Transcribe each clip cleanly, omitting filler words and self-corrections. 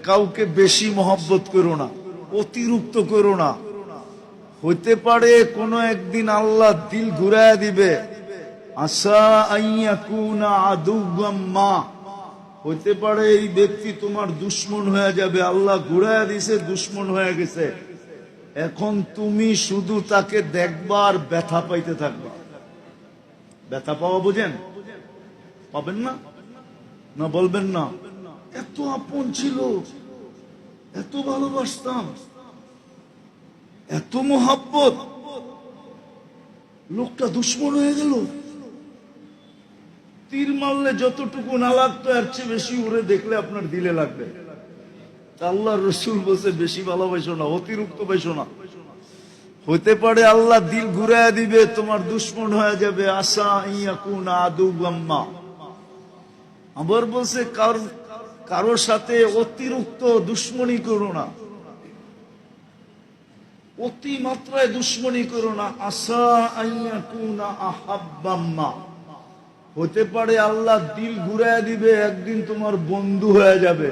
কাউকে বেশি মহব্বত করো না, অতিরিক্ত করো না। হইতে পারে কোনো একদিন আল্লাহ দিল ঘুরায় দিবে। আসা আইয়াকুনা আদুওয়াম মা, হইতে পারে এই ব্যক্তি তোমার দুশমন হয়ে যাবে। আল্লাহ ঘুরায় দিছে, দুশমন হয়ে গেছে। এখন তুমি শুধু তাকে দেখবার, ব্যথা পাইতে থাকবা। ব্যথা পাওয়া বোঝেন? পাবেন না? না বলবেন না? এত আপন ছিল, এত ভালোবাসতাম, এত মোহাব্বত, লোকটা দুশ্মন হয়ে গেল। তীর মারলে যতটুকু না লাগতো এর চেয়ে বেশি উড়ে দেখলে আপনার দিলে লাগবে। আল্লাহর রাসূল বলছে বেশি ভালোবাসো না, অতিরিক্ত বাসো না। হইতে পারে আল্লাহ দিল ঘুরাইয়া দিবে, তোমার দুশ্মন হয়ে যাবে। আসা ইয়াকুনা আদুওয়াম মা। আবার বলছে কারোর সাথে অতিরিক্ত দুশ্মনী করো না, অতি মাত্রায় দুশ্মনী করো না। আসা আইয়াকুনা আহাব্বাম মা, হতে পারে আল্লাহ দিল ঘুরাইয়া দিবে, একদিন তোমার বন্ধু হয়ে যাবে।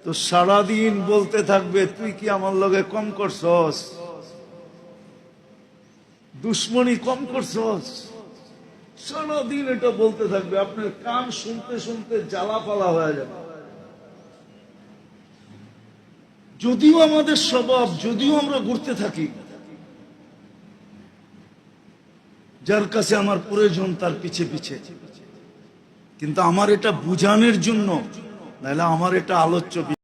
তো সারাদিন বলতে থাকবে তুই কি আমার লগে কম করছস, দুশ্মনী কম করছস। সারাদিন এটা বলতে থাকবে, আপনার কান শুনতে শুনতে জ্বালা পালা হয়ে যাবে। যদিও আমাদের স্বভাব, যদিও আমরা ঘুরতে থাকি, যার কাছে আমার প্রয়োজন তার পিছে পিছে, কিন্তু আমার এটা বুঝানোর জন্য, নাহলে আমার এটা আলোচ্য।